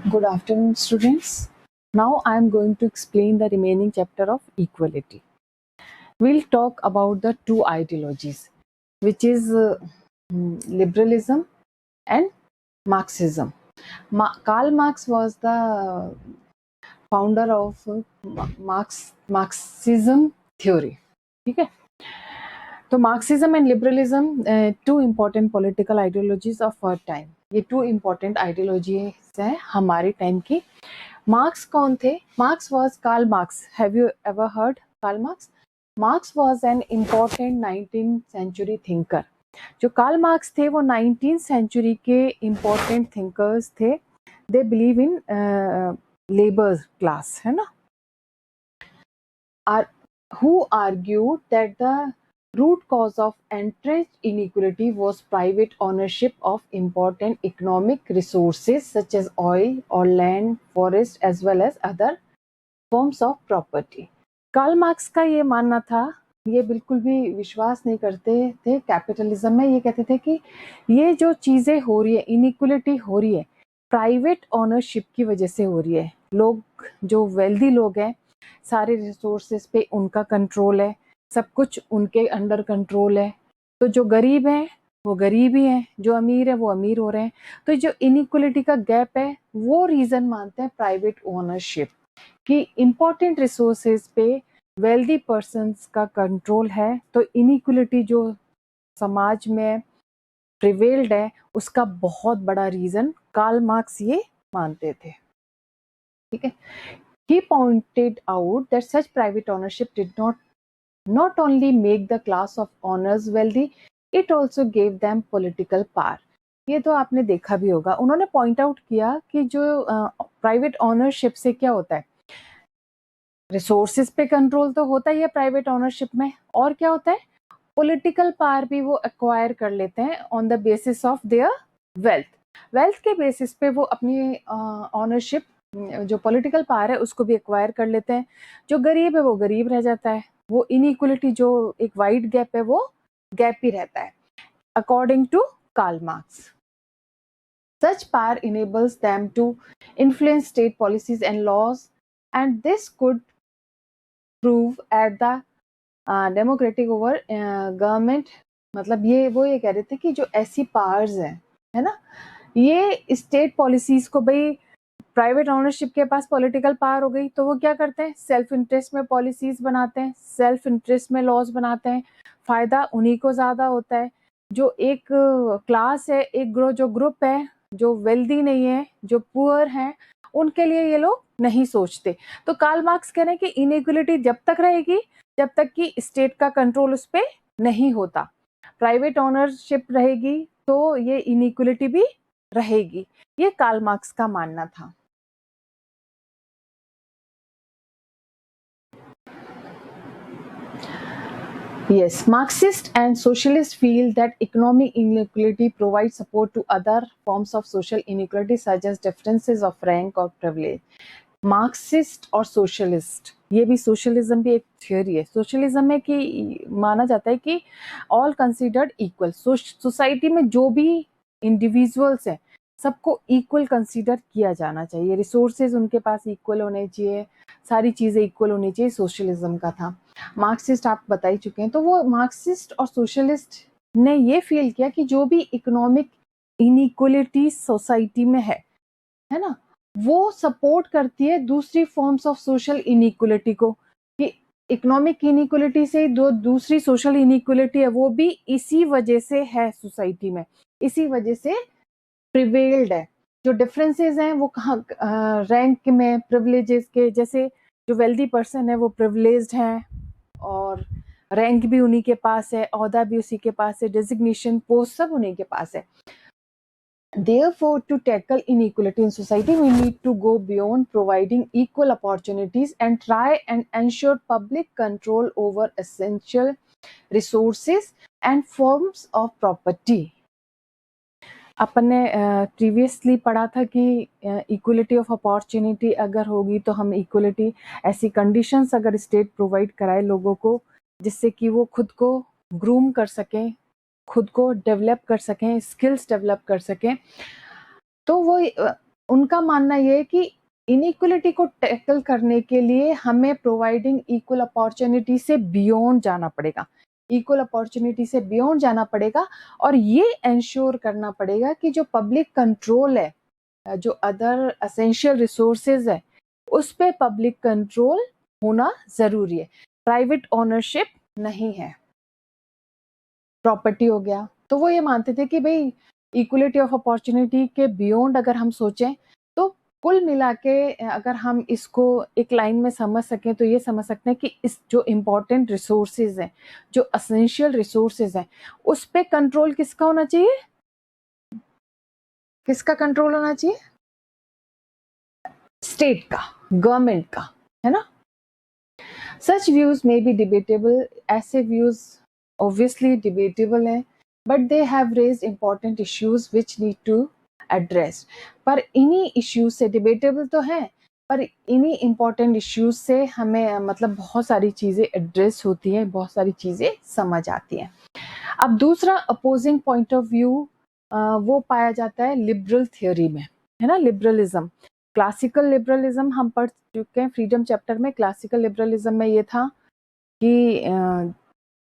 Good afternoon, students. Now I am going to explain the remaining chapter of equality. We'll talk about the two ideologies, which is liberalism and Marxism. Karl Marx was the founder of Marxism theory. Okay? तो Marxism and liberalism two important political ideologies of our time. ये two important ideologies हैं हमारे time की. Marx कौन थे? Marx was Karl Marx. Have you ever heard Karl Marx? Marx was an important 19th century thinker. जो Karl Marx थे वो 19th century के इम्पोर्टेंट थिंकर्स थे. They believe in labour class, है ना, who argued that the root cause of entrenched inequality was private ownership of important economic resources such as oil or land, forest, as well as other forms of property. Karl Marx का ये मानना था, ये बिल्कुल भी विश्वास नहीं करते थे कैपिटलिज्म में. ये कहते थे कि ये जो चीज़ें हो रही है, इनइक्वलिटी हो रही है, प्राइवेट ओनरशिप की वजह से हो रही है. लोग जो वेल्दी लोग हैं, सारे रिसोर्सेज पे उनका कंट्रोल है, सब कुछ उनके अंडर कंट्रोल है. तो जो गरीब हैं वो गरीब ही हैं, जो अमीर है वो अमीर हो रहे हैं. तो जो इनइक्वलिटी का गैप है वो रीजन मानते हैं प्राइवेट ओनरशिप, कि इम्पोर्टेंट रिसोर्सेज पे वेल्दी पर्सन्स का कंट्रोल है. तो इनइक्वलिटी जो समाज में प्रिवेल्ड है उसका बहुत बड़ा रीजन कार्ल मार्क्स ये मानते थे. ठीक है. He pointed out that such private ownership did not only make the class of owners wealthy, it also gave them political power. ये तो आपने देखा भी होगा. उन्होंने पॉइंट आउट किया कि जो प्राइवेट ओनरशिप से क्या होता है, रिसोर्सेज पे कंट्रोल तो होता ही है प्राइवेट ओनरशिप में, और क्या होता है, पॉलिटिकल पावर भी वो एक्वायर कर लेते हैं on the basis of their wealth. Wealth के बेसिस पे वो अपनी ओनरशिप, जो पॉलिटिकल पावर है, उसको भी एक्वायर कर लेते हैं. जो गरीब है वो गरीब रह जाता है. वो इनइक्वलिटी जो एक वाइड गैप है वो गैप ही रहता है, according to Karl Marx. Such power enables them to influence state policies and laws, and this could prove at the democratic over government. मतलब ये कह रहे थे कि जो ऐसी पावर्स हैं, है ना, ये स्टेट पॉलिसीज को, भाई प्राइवेट ओनरशिप के पास पॉलिटिकल पावर हो गई तो वो क्या करते हैं, सेल्फ इंटरेस्ट में पॉलिसीज बनाते हैं, सेल्फ इंटरेस्ट में लॉज बनाते हैं. फायदा उन्हीं को ज्यादा होता है. जो एक क्लास है, एक जो ग्रुप है, जो वेल्दी नहीं है, जो पुअर हैं, उनके लिए ये लोग नहीं सोचते. तो कार्ल मार्क्स कह रहे हैं कि इनइक्वलिटी जब तक रहेगी जब तक कि स्टेट का कंट्रोल उस पर नहीं होता. प्राइवेट ओनरशिप रहेगी तो ये इनइक्वलिटी भी रहेगी. ये कार्ल मार्क्स का मानना था. Yes, Marxist and socialists feel that economic inequality provides support to other forms of social inequality such as differences of rank or privilege. Marxist और सोशलिस्ट, ये भी सोशलिज्म भी एक थ्योरी है. सोशलिज्म में कि माना जाता है कि ऑल कंसीडर्ड इक्वल. सोसाइटी में जो भी इंडिविजुअल्स हैं सबको इक्वल कंसीडर किया जाना चाहिए. रिसोर्सेज उनके पास इक्वल होने चाहिए, सारी चीज़ें इक्वल होनी चाहिए. सोशलिज्म का था. मार्क्सिस्ट आप बता ही चुके हैं. तो वो मार्क्सिस्ट और सोशलिस्ट ने ये फील किया कि जो भी इकोनॉमिक इनइक्वलिटी सोसाइटी में है ना, वो सपोर्ट करती है दूसरी फॉर्म्स ऑफ सोशल इनइक्वलिटी को. कि इकोनॉमिक इनइक्वलिटी से दूसरी सोशल इनइक्वलिटी है वो भी इसी वजह से है सोसाइटी में, इसी वजह से प्रिवेल्ड है. जो डिफरेंसेस हैं वो कहाँ, रैंक में, प्रिविलेजेस के, जैसे जो वेल्दी पर्सन है वो प्रिविलेज्ड हैं और रैंक भी उन्हीं के पास है, ओहदा भी उसी के पास है, डेजिग्नेशन, पोस्ट सब उन्हीं के पास है. Therefore, to tackle inequality in society, we need to go beyond providing equal opportunities and try and ensure public control over essential resources and forms of property. अपन ने प्रीवियसली पढ़ा था कि इक्वलिटी ऑफ अपॉर्चुनिटी अगर होगी तो हम equality, ऐसी conditions अगर स्टेट प्रोवाइड कराए लोगों को जिससे कि वो खुद को ग्रूम कर सकें, खुद को डेवलप कर सकें, स्किल्स डेवलप कर सकें, तो वो उनका मानना ये है कि इनइक्वलिटी को टैकल करने के लिए हमें प्रोवाइडिंग इक्वल अपॉर्चुनिटी से बियॉन्ड जाना पड़ेगा, इक्वल अपॉर्चुनिटी से बियॉन्ड जाना पड़ेगा, और ये एंश्योर करना पड़ेगा कि जो पब्लिक कंट्रोल है, जो अदर एसेंशियल रिसोर्सेज है, उस पे पब्लिक कंट्रोल होना जरूरी है। प्राइवेट ओनरशिप नहीं है, प्रॉपर्टी हो गया। तो वो ये मानते थे कि भाई इक्वलिटी ऑफ अपॉर्चुनिटी के बियॉन्ड अगर हम सोचें तो कुल मिला के अगर हम इसको एक लाइन में समझ सकें तो ये समझ सकते हैं कि इस जो इम्पोर्टेंट रिसोर्सेज हैं, जो एसेंशियल रिसोर्सेज हैं, उस पे कंट्रोल किसका होना चाहिए? किसका कंट्रोल होना चाहिए? स्टेट का, गवर्नमेंट का, है ना। Such views may be debatable, ऐसे व्यूज ऑब्वियसली डिबेटेबल हैं, but they have raised important issues which need to address. पर इन्हीं इश्यूज से, डिबेटेबल तो है, पर इन्हीं इंपॉर्टेंट इश्यूज से हमें मतलब बहुत सारी चीजें एड्रेस होती हैं, बहुत सारी चीजें समझ आती हैं। अब दूसरा अपोजिंग पॉइंट ऑफ व्यू वो पाया जाता है लिबरल थ्योरी में, है ना। लिबरलिज्म, क्लासिकल लिबरलिज्म हम पढ़ चुके हैं फ्रीडम चैप्टर में। क्लासिकल लिबरलिज्म में ये था कि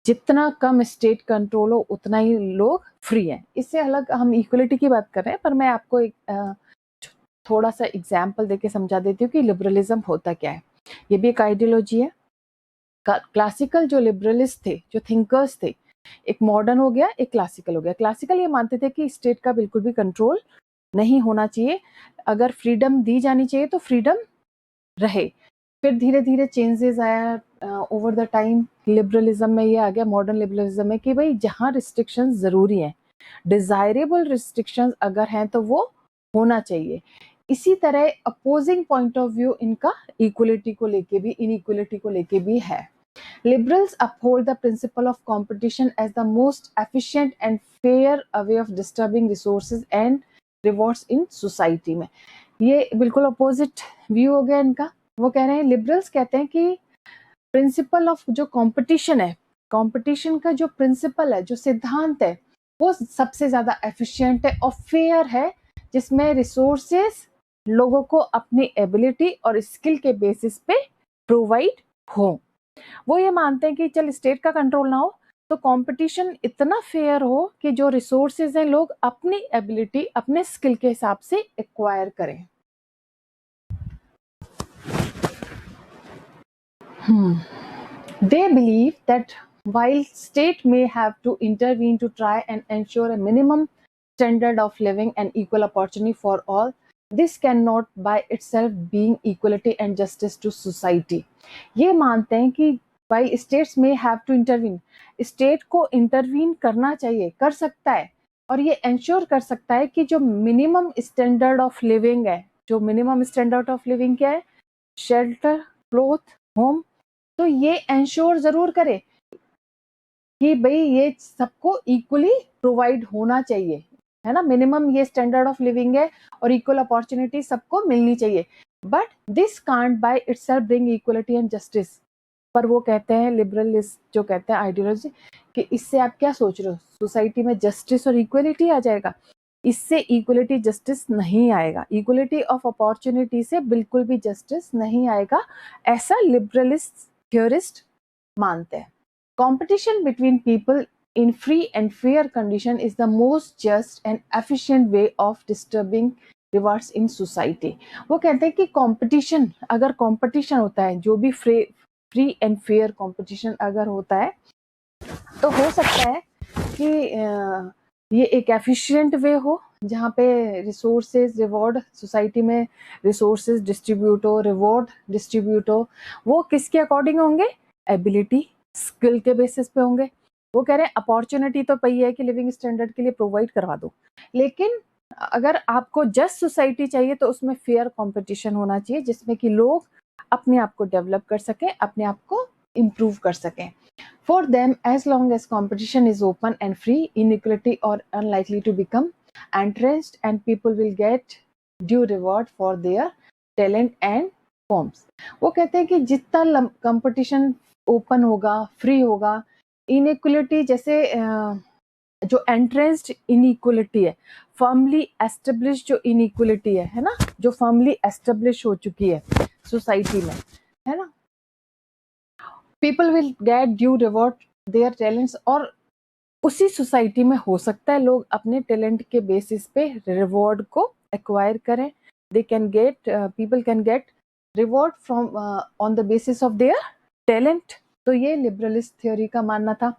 जितना कम स्टेट कंट्रोल हो उतना ही लोग फ्री हैं। इससे अलग हम इक्वलिटी की बात कर रहे हैं, पर मैं आपको एक थोड़ा सा एग्जाम्पल देके समझा देती हूँ कि लिबरलिज्म होता क्या है। ये भी एक आइडियोलॉजी है। क्लासिकल जो लिबरलिस्ट थे, जो थिंकर्स थे, एक मॉडर्न हो गया, एक क्लासिकल हो गया। क्लासिकल ये मानते थे कि स्टेट का बिल्कुल भी कंट्रोल नहीं होना चाहिए, अगर फ्रीडम दी जानी चाहिए तो फ्रीडम रहे। फिर धीरे धीरे चेंजेस आया ओवर द टाइम, लिबरलिज्म में ये आ गया, मॉडर्न लिबरलिज्म में, कि भाई जहाँ रिस्ट्रिक्शंस जरूरी हैं, डिजायरेबल रिस्ट्रिक्शंस अगर हैं तो वो होना चाहिए। इसी तरह अपोजिंग पॉइंट ऑफ व्यू इनका इक्वलिटी को लेके भी, इनइक्वलिटी को लेके भी है। Liberals uphold the principle of competition as the most efficient and fair way of distributing resources and rewards in society में। ये बिल्कुल अपोजिट व्यू हो गया इनका। वो कह रहे हैं, लिबरल्स कहते हैं कि प्रिंसिपल ऑफ जो कंपटीशन है, कंपटीशन का जो प्रिंसिपल है, जो सिद्धांत है, वो सबसे ज्यादा एफिशिएंट है और फेयर है, जिसमें रिसोर्सेस लोगों को अपनी एबिलिटी और स्किल के बेसिस पे प्रोवाइड हो। वो ये मानते हैं कि चल स्टेट का कंट्रोल ना हो तो कंपटीशन इतना फेयर हो कि जो रिसोर्सेज हैं लोग अपनी एबिलिटी, अपने स्किल के हिसाब से एक्वायर करें। They believe that while state may have to intervene to try and ensure a minimum standard of living and equal opportunity for all, this cannot by itself being equality and justice to society. ये मानते हैं कि while states may have to intervene, state को intervene करना चाहिए, कर सकता है, और ये इंश्योर कर सकता है कि जो मिनिमम स्टैंडर्ड ऑफ लिविंग है, जो मिनिमम स्टैंडर्ड ऑफ लिविंग क्या है, शेल्टर, क्लोथ, होम, तो ये इंश्योर जरूर करे कि भाई ये सबको इक्वली प्रोवाइड होना चाहिए, है ना। मिनिमम ये स्टैंडर्ड ऑफ लिविंग है और इक्वल अपॉर्चुनिटी सबको मिलनी चाहिए, but this can't by itself bring equality and justice. पर वो कहते हैं, लिबरलिस्ट जो कहते हैं आइडियोलॉजी, कि इससे आप क्या सोच रहे हो, सोसाइटी में जस्टिस और इक्वलिटी आ जाएगा? इससे इक्वलिटी जस्टिस नहीं आएगा, इक्वलिटी ऑफ अपॉर्चुनिटी से बिल्कुल भी जस्टिस नहीं आएगा, ऐसा लिबरलिस्ट थ्योरिस्ट मानते हैं। Competition between people in free and fair condition is the most just and efficient way of distributing rewards in society. वो कहते हैं कि कंपटीशन, अगर कंपटीशन होता है, जो भी फ्री एंड फेयर कंपटीशन अगर होता है, तो हो सकता है कि ये एक एफिशिएंट वे हो, जहाँ पे रिसोर्सेज रिवॉर्ड, सोसाइटी में रिसोर्सेज डिस्ट्रीब्यूट हो, रिवॉर्ड डिस्ट्रीब्यूट हो, वो किसके अकॉर्डिंग होंगे? एबिलिटी, स्किल के बेसिस पे होंगे। वो कह रहे हैं अपॉर्चुनिटी तो पई है कि लिविंग स्टैंडर्ड के लिए प्रोवाइड करवा दो, लेकिन अगर आपको जस्ट सोसाइटी चाहिए तो उसमें फेयर कंपटीशन होना चाहिए, जिसमें कि लोग अपने आप को डेवलप कर सकें, अपने आप को इम्प्रूव कर सकें। For them, as long as competition is open and free, inequality are unlikely to become entrenched and people will get due reward for their talent and forms. वो कहते हैं कि जितना कंपटीशन ओपन होगा, फ्री होगा, inequality जैसे जो एंट्रेंस्ड inequality है, फर्मली एस्टेब्लिश जो इनइक्वलिटी है ना, जो फर्मली एस्टेब्लिश हो चुकी है सोसाइटी में, है ना, people will get due reward their talents, और उसी सोसाइटी में हो सकता है लोग अपने टैलेंट के बेसिस पे रिवॉर्ड को एक्वायर करें, they can get, people can get reward from on the basis of their talent. तो ये लिबरलिस्ट थ्योरी का मानना था।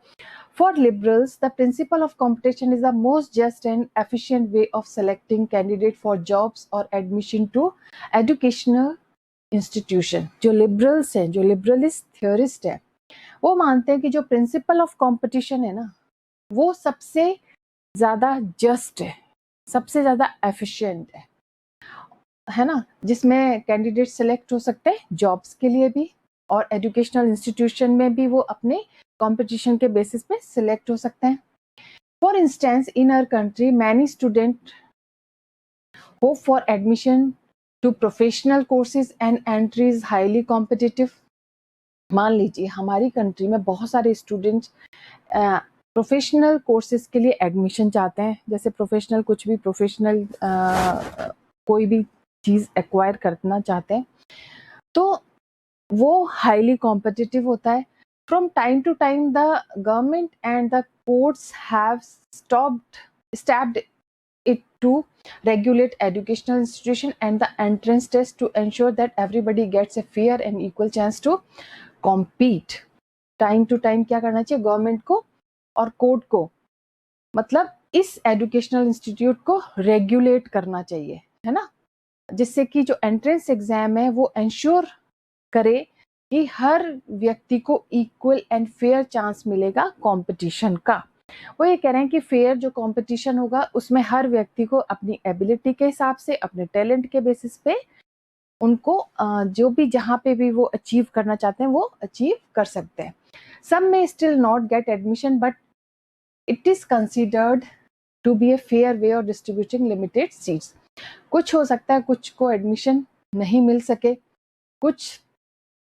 For liberals, the principle of competition is the most just and efficient way of selecting candidates for jobs or admission to educational institution। जो liberals हैं, जो liberalist theorist है, वो मानते हैं कि जो principle of competition है ना, वो सबसे ज्यादा just है, सबसे ज्यादा efficient है ना, जिसमें कैंडिडेट सेलेक्ट हो सकते हैं जॉब्स के लिए भी, और एजुकेशनल इंस्टीट्यूशन में भी वो अपने कंपटीशन के बेसिस पे सिलेक्ट हो सकते हैं। For instance, in our country many student hope for admission to professional courses and entry is highly competitive. मान लीजिए हमारी कंट्री में बहुत सारे स्टूडेंट्स प्रोफेशनल कोर्सेज के लिए एडमिशन चाहते हैं, जैसे प्रोफेशनल कुछ भी प्रोफेशनल कोई भी चीज एक्वायर करना चाहते हैं, तो वो हाईली कॉम्पिटिटिव होता है। From time to time the government and the courts have stabbed it to regulate educational institution and the entrance test to ensure that everybody gets a fair and equal chance to compete। Time to time क्या करना चाहिए government को और court को, मतलब इस educational institute को regulate करना चाहिए, है ना, जिससे कि जो एंट्रेंस एग्जाम है वो इंश्योर करे कि हर व्यक्ति को इक्वल एंड फेयर चांस मिलेगा कंपटीशन का। वो ये कह रहे हैं कि फेयर जो कंपटीशन होगा उसमें हर व्यक्ति को अपनी एबिलिटी के हिसाब से, अपने टैलेंट के बेसिस पे उनको जो भी जहां पे भी वो अचीव करना चाहते हैं वो अचीव कर सकते हैं। Some may still not get admission but it is considered to be a fair way of distributing limited seats. कुछ हो सकता है कुछ को एडमिशन नहीं मिल सके, कुछ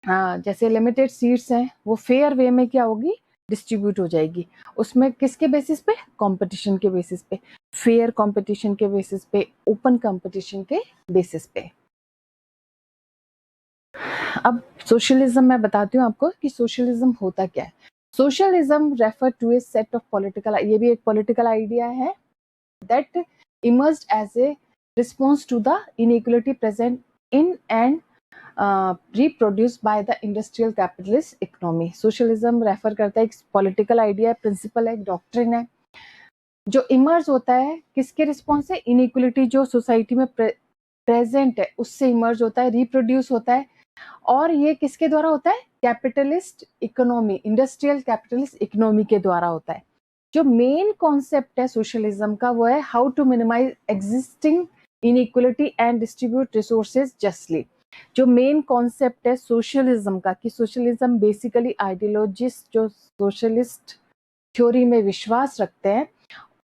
जैसे लिमिटेड सीट्स हैं वो फेयर वे में क्या होगी, डिस्ट्रीब्यूट हो जाएगी। उसमें किसके बेसिस पे, कंपटीशन के बेसिस पे, फेयर कंपटीशन के बेसिस पे, ओपन कंपटीशन के बेसिस पे। अब सोशलिज्म मैं बताती हूँ आपको कि सोशलिज्म होता क्या है। Socialism refer to a set of political, ये भी एक पॉलिटिकल आइडिया है, that emerged as a response to the inequality present in and reproduced by the industrial capitalist economy। Socialism refer करता है एक पॉलिटिकल आइडिया, प्रिंसिपल है, एक doctrine है, जो इमर्ज होता है किसके रिस्पॉन्स से, इनइक्वलिटी जो सोसाइटी में प्रेजेंट है उससे इमर्ज होता है, रिप्रोड्यूस होता है, और ये किसके द्वारा होता है, capitalist economy, industrial capitalist economy के द्वारा होता है। जो मेन कॉन्सेप्ट है सोशलिज्म का वो है how to minimize existing inequality and distribute resources justly. जो मेन कॉन्सेप्ट है सोशलिज्म का, कि सोशलिज्म बेसिकली आइडियोलॉजिस्ट जो सोशलिस्ट थ्योरी में विश्वास रखते हैं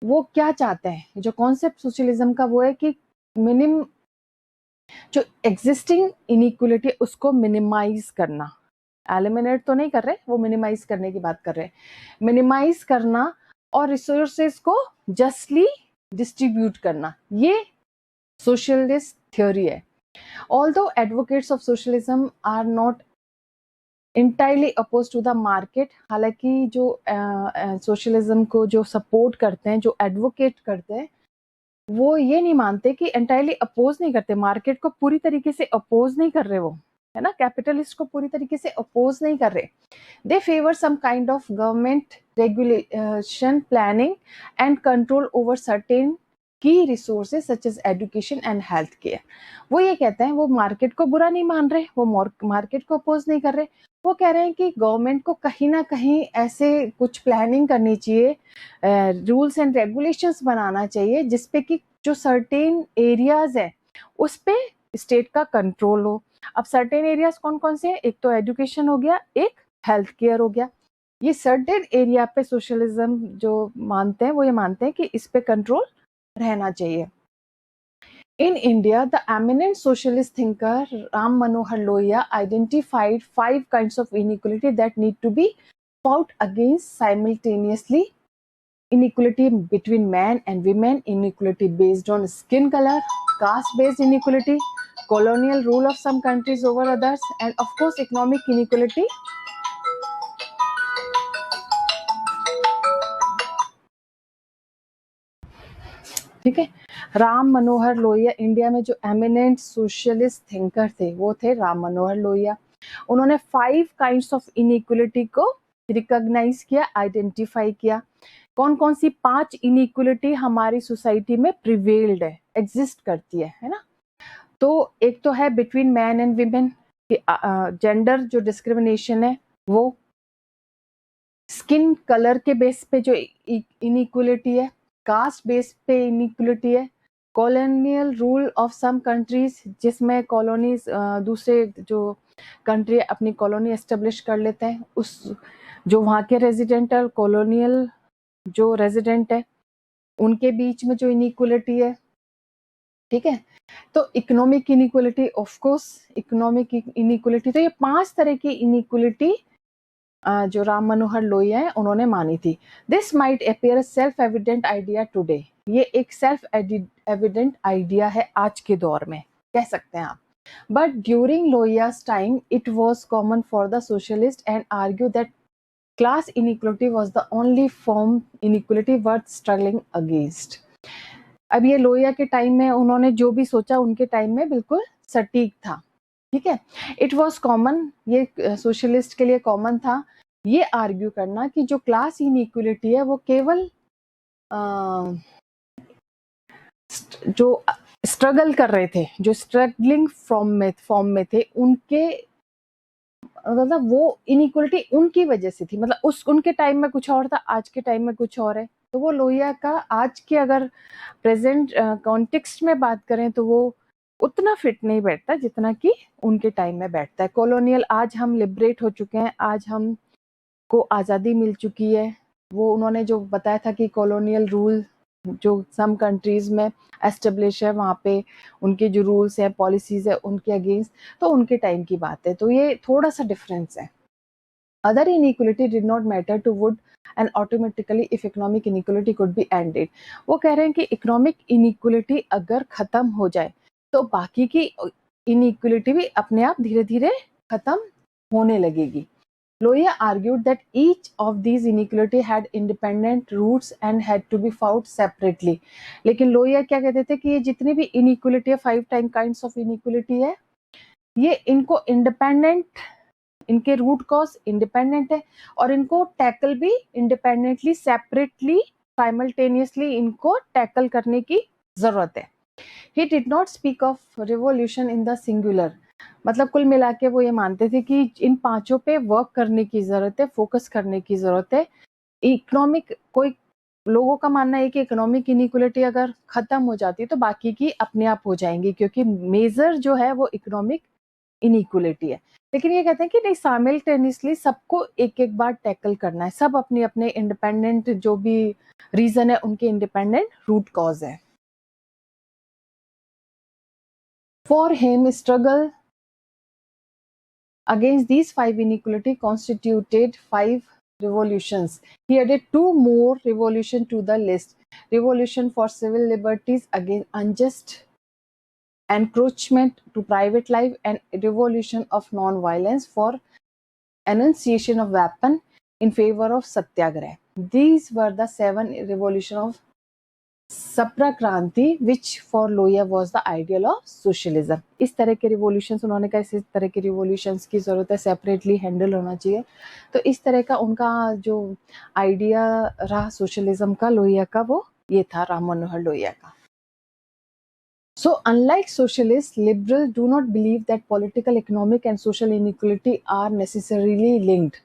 वो क्या चाहते हैं, जो कॉन्सेप्ट सोशलिज्म का वो है कि मिनिमम जो एग्जिस्टिंग इनइक्वलिटी उसको मिनिमाइज करना, एलिमिनेट तो नहीं कर रहे, वो मिनिमाइज करने की बात कर रहे हैं, मिनिमाइज करना और रिसोर्सेज को जस्टली डिस्ट्रीब्यूट करना, ये सोशलिस्ट थ्योरी है। Although advocates of socialism are not entirely opposed to the market, हालांकि जो सोशलिज्म को जो सपोर्ट करते हैं, जो एडवोकेट करते हैं, वो ये नहीं मानते कि एंटायरली अपोज नहीं करते, मार्केट को पूरी तरीके से अपोज नहीं कर रहे वो, है ना, कैपिटलिस्ट को पूरी तरीके से अपोज नहीं कर रहे। They favour some kind of government regulation, planning and control over certain key resources such as education and health care. वो ये कहते हैं वो मार्केट को बुरा नहीं मान रहे, वो मार्केट को अपोज नहीं कर रहे, वो कह रहे हैं कि गवर्नमेंट को कहीं ना कहीं ऐसे कुछ प्लानिंग करनी चाहिए, रूल्स एंड रेगुलेशंस बनाना चाहिए जिसपे कि जो सर्टेन एरियाज है उस पे स्टेट का कंट्रोल हो। अब सर्टेन एरियाज कौन कौन से हैं, एक तो एजुकेशन हो गया, एक हेल्थ केयर हो गया। ये सर्टेन एरिया पे सोशलिज्म जो मानते हैं वो ये मानते हैं कि इस पे कंट्रोल रहना चाहिए। In India, the eminent socialist thinker Ram Manohar Lohia identified 5 kinds of inequality that need to be fought against simultaneously inequality between men and women, inequality based on skin color, caste based inequality, colonial rule of some countries over others, and of course economic inequality. ठीक है, Ram Manohar Lohia India में जो eminent socialist thinker थे वो थे राम मनोहर लोहिया। उन्होंने 5 kinds of inequality को recognise किया, आइडेंटिफाई किया। कौन कौन सी 5 इनइक्वलिटी हमारी सोसाइटी में प्रिवेल्ड है, एग्जिस्ट करती है ना। तो एक तो है between man and women, gender जो डिस्क्रिमिनेशन है वो, स्किन कलर के बेस पे जो इनइक्वलिटी है, कास्ट बेस पे इनइक्वलिटी है, colonial rule of some countries जिसमें कॉलोनीज दूसरे जो कंट्री अपनी कॉलोनी एस्टेब्लिश कर लेते हैं, उस जो वहाँ के रेजिडेंट है, कॉलोनियल जो रेजिडेंट है उनके बीच में जो इनइक्वलिटी है। ठीक है, तो economic inequality, of course economic inequality. तो ये 5 तरह की इनइक्वलिटी जो राम मनोहर लोहिया है उन्होंने मानी थी। This might appear self evident idea today, ये एक सेल्फ एविडेंट आइडिया है आज के दौर में, कह सकते हैं आप। बट ड्यूरिंग लोहिया's time it was common for the socialist and argue that class inequality was the only form inequality worth struggling against. अब ये लोहिया के टाइम में उन्होंने जो भी सोचा उनके टाइम में बिल्कुल सटीक था। ठीक है, इट वॉज कॉमन, ये सोशलिस्ट के लिए कॉमन था ये आर्ग्यू करना कि जो क्लास इनइक्वलिटी है वो केवल जो स्ट्रगल कर रहे थे, जो स्ट्रगलिंग फॉर्म में थे, उनके मतलब वो इनइक्वलिटी उनकी वजह से थी। मतलब उनके टाइम में कुछ और था, आज के टाइम में कुछ और है। तो वो लोहिया का आज के अगर प्रेजेंट कॉन्टेक्स्ट में बात करें तो वो उतना फिट नहीं बैठता जितना कि उनके टाइम में बैठता है। कॉलोनियल, आज हम लिबरेट हो चुके हैं, आज हम को आज़ादी मिल चुकी है। वो उन्होंने जो बताया था कि कॉलोनियल रूल जो सम कंट्रीज में एस्टेब्लिश है, वहाँ पे उनके जो रूल्स हैं, पॉलिसीज है, उनके अगेंस्ट, तो उनके टाइम की बात है। तो ये थोड़ा सा डिफरेंस है। Other inequality did not matter to would end automatically if economic inequality could be ended. वो कह रहे हैं कि इकोनॉमिक इनइक्वलिटी अगर खत्म हो जाए तो बाकी की इनइक्वलिटी भी अपने आप धीरे धीरे खत्म होने लगेगी। Lohia argued that each of these inequality had independent roots and had to be fought separately. लेकिन लोहिया क्या कहते थे कि ये जितनी भी inequality है, 5 kinds of inequality है, ये इनको इंडिपेंडेंट, इनके रूट कॉज इंडिपेंडेंट है और इनको टैकल भी इंडिपेंडेंटली, सेपरेटली, साइमल्टेनियसली इनको टैकल करने की जरूरत है। He did not speak of revolution in the singular. मतलब कुल मिला के वो ये मानते थे कि इन 5 पे वर्क करने की जरूरत है, फोकस करने की जरूरत है। इकोनॉमिक, कोई लोगों का मानना है कि इकोनॉमिक इनइक्वलिटी अगर खत्म हो जाती है तो बाकी की अपने आप हो जाएंगी, क्योंकि मेजर जो है वो इकोनॉमिक इनइक्वलिटी है। लेकिन ये कहते हैं कि नहीं, साइमल्टेनियसली सबको एक एक बार टैकल करना है, सब अपने अपने इंडिपेंडेंट जो भी रीजन है उनके इंडिपेंडेंट रूट कॉज है। For him, struggle against these 5 inequality constituted 5 revolutions. He added 2 more revolution to the list: revolution for civil liberties against unjust encroachment to private life, and revolution of non-violence for enunciation of weapon in favor of satyagraha. These were the 7 revolution of Sapra क्रांति which for Lohia was the ideal of socialism. इस तरह के revolutions, उन्होंने कहा इस तरह के revolutions की जरूरत है, सेपरेटली हैंडल होना चाहिए। तो इस तरह का उनका जो आइडिया रहा सोशलिज्म का, लोहिया का, वो ये था, राम मनोहर लोहिया का। So unlike socialist, liberal do not believe that political, economic and social inequality are necessarily linked.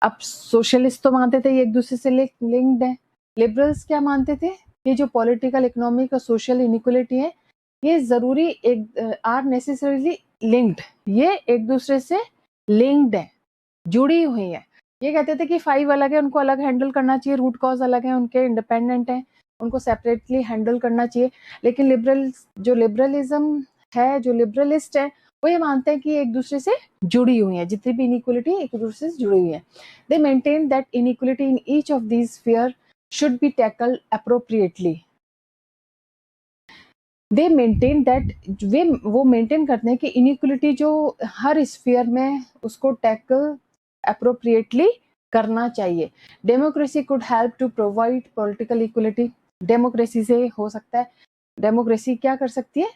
अब सोशलिस्ट तो मानते थे ये एक दूसरे से लिंक्ड है, लिबरल्स क्या मानते थे, ये जो पॉलिटिकल, इकोनॉमिक और सोशल इनइक्वलिटी है ये जरूरी एक आर नेसेसरीली लिंक्ड, ये एक दूसरे से लिंक्ड है, जुड़ी हुई है। ये कहते थे कि 5 अलग है, उनको अलग हैंडल करना चाहिए, रूट कॉज अलग है उनके, इंडिपेंडेंट है, उनको सेपरेटली हैंडल करना चाहिए। लेकिन लिबरलिज्म है, जो लिबरलिस्ट है, वो ये मानते हैं कि एक दूसरे से जुड़ी हुई है, जितनी भी इनइक्वलिटी एक दूसरे से जुड़ी हुई है। दे maintain that inequality in each of these sphere should be tackled appropriately. They maintain that वो मेंटेन करते हैं कि इनइक्वलिटी जो हर स्फीयर में उसको टैकल अप्रोप्रिएटली करना चाहिए. Democracy could help to provide political equality. Democracy से हो सकता है, डेमोक्रेसी क्या कर सकती है,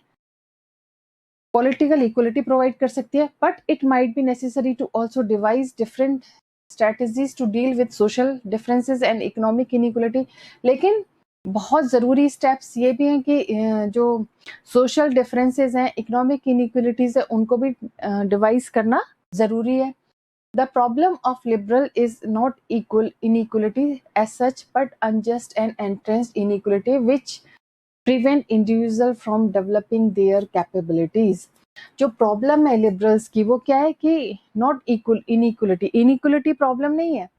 पॉलिटिकल इक्वलिटी प्रोवाइड कर सकती है, but it might be necessary to also devise different strategies to deal with social differences and economic inequality. लेकिन बहुत ज़रूरी स्टेप्स ये भी हैं कि जो सोशल डिफरेंसेस हैं, इकोनॉमिक इनइक्वलिटीज़ है, उनको भी डिवाइस करना ज़रूरी है. The problem of liberal is not equal inequality as such but unjust and entrenched inequality which prevent individual from developing their capabilities. जो प्रॉब्लम है लिबरल्स की वो क्या है कि not equal inequality. Inequality problem नहीं है,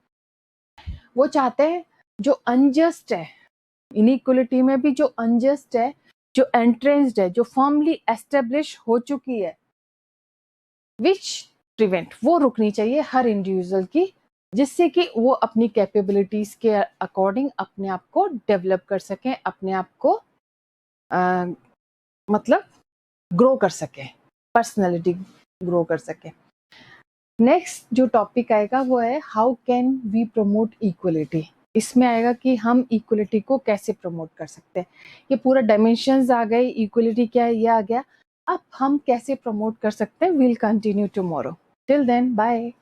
वो चाहते हैं जो अनजस्ट है, इनइक्वलिटी में भी जो अनजस्ट है, जो एंट्रेंस्ड है, जो फर्मली एस्टेब्लिश हो चुकी है, विच प्रिवेंट, वो रुकनी चाहिए हर इंडिविजुअल की, जिससे कि वो अपनी कैपेबिलिटीज के अकॉर्डिंग अपने आप को डेवलप कर सकें, अपने आप को मतलब ग्रो कर सके, पर्सनैलिटी ग्रो कर सके. नेक्स्ट जो टॉपिक आएगा वो है how can we promote equality. इसमें आएगा कि हम इक्वलिटी को कैसे प्रमोट कर सकते हैं. ये पूरा डायमेंशंस आ गए, इक्वलिटी क्या है ये आ गया. अब हम कैसे प्रमोट कर सकते हैं, will continue tomorrow. Till then bye.